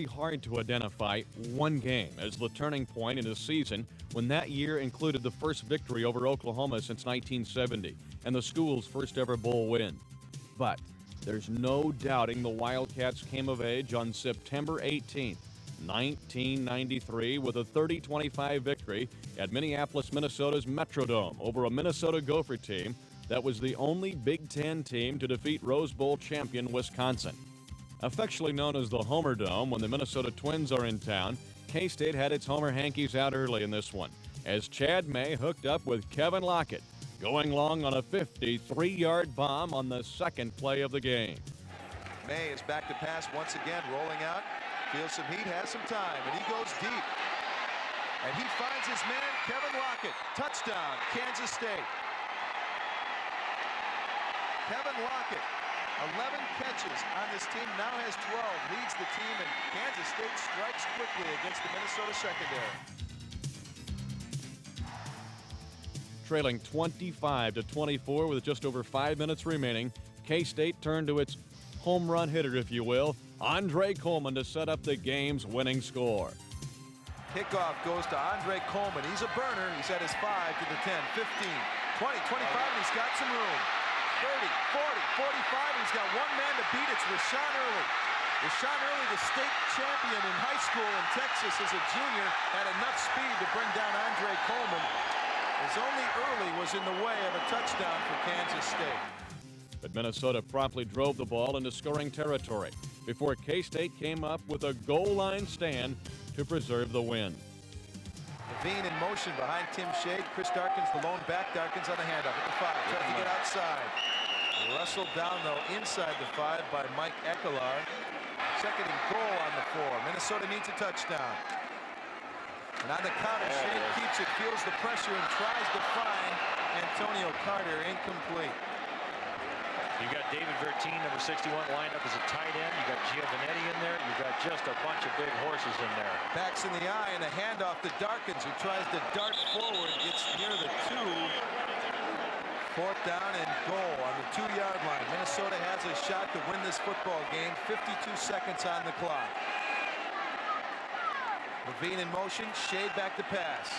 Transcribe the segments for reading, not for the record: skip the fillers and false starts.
be hard to identify one game as the turning point in a season when that year included the first victory over Oklahoma since 1970 and the school's first ever bowl win. But there's no doubting the Wildcats came of age on September 18th, 1993 with a 30-25 victory at Minneapolis, Minnesota's Metrodome over a Minnesota Gopher team that was the only Big Ten team to defeat Rose Bowl champion Wisconsin. Affectionately known as the Homer Dome when the Minnesota Twins are in town, K-State had its Homer Hankies out early in this one as Chad May hooked up with Kevin Lockett, going long on a 53-yard bomb on the second play of the game. May is back to pass once again, rolling out, feels some heat, has some time, and he goes deep. And he finds his man, Kevin Lockett. Touchdown, Kansas State. Kevin Lockett, 11 catches on this team, now has 12, leads the team, and Kansas State strikes quickly against the Minnesota secondary. Trailing 25-24 with just over 5 minutes remaining, K-State turned to its home run hitter, if you will, Andre Coleman, to set up the game's winning score. Kickoff goes to Andre Coleman. He's a burner. He's at his 5 to the 10, 15, 20, 25, and he's got some room. 30, 40, 45, and he's got one man to beat. It's Rashawn Early. Rashawn Early, the state champion in high school in Texas as a junior, had enough speed to bring down Andre Coleman. As only Early was in the way of a touchdown for Kansas State. But Minnesota promptly drove the ball into scoring territory before K-State came up with a goal line stand to preserve the win. Levine in motion behind Tim Shade. Chris Darkins, the lone back. Darkins on the handoff at the 5. Trying to get outside. Wrestled down, though, inside the 5 by Mike Ekelar. Second and goal on the 4. Minnesota needs a touchdown. And on the counter, Shade keeps it, feels the pressure, and tries to find Antonio Carter. Incomplete. You got David Verteen, number 61, lined up as a tight end. You got Giovanetti in there. You got just a bunch of big horses in there. Backs in the eye and a handoff to Darkins, who tries to dart forward, gets near the 2. Fourth down and goal on the 2-yard line. Minnesota has a shot to win this football game. 52 seconds on the clock. Levine in motion. Shade back to pass.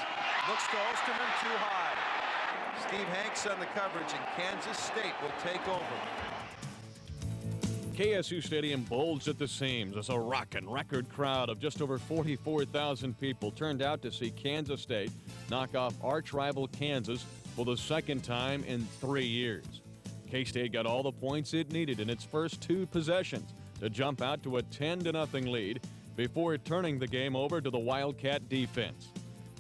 Looks to Osterman, too high. Steve Hanks on the coverage, and Kansas State will take over. KSU Stadium bulged at the seams as a rockin' record crowd of just over 44,000 people turned out to see Kansas State knock off arch rival Kansas for the second time in 3 years. K-State got all the points it needed in its first 2 possessions to jump out to a 10-0 lead before turning the game over to the Wildcat defense.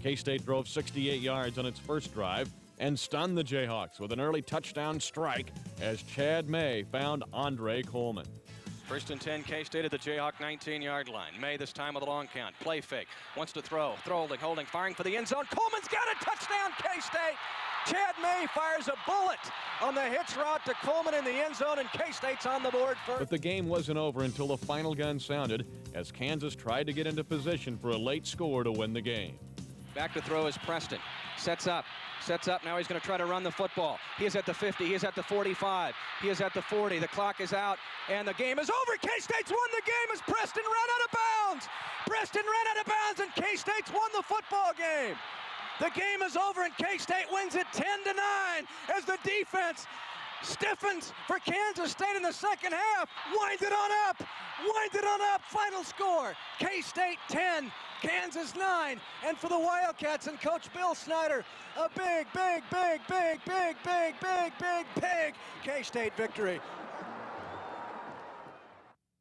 K-State drove 68 yards on its first drive and stunned the Jayhawks with an early touchdown strike as Chad May found Andre Coleman. First and 10, K-State at the Jayhawk 19-yard line. May this time with a long count. Play fake. Wants to throw. Holding, firing for the end zone. Coleman's got a touchdown, K-State. Chad May fires a bullet on the hitch route to Coleman in the end zone, and K-State's on the board first. But the game wasn't over until the final gun sounded as Kansas tried to get into position for a late score to win the game. Back to throw is Preston. Sets up. Now he's going to try to run the football. He is at the 50. He is at the 45. He is at the 40. The clock is out, and the game is over. K-State's won the game as Preston ran out of bounds. And K-State's won the football game. The game is over, and K-State wins it 10-9 as the defense stiffens for Kansas State in the second half. Wind it on up. Final score, K-State 10, Kansas 9. And for the Wildcats and Coach Bill Snyder, a big K-State victory.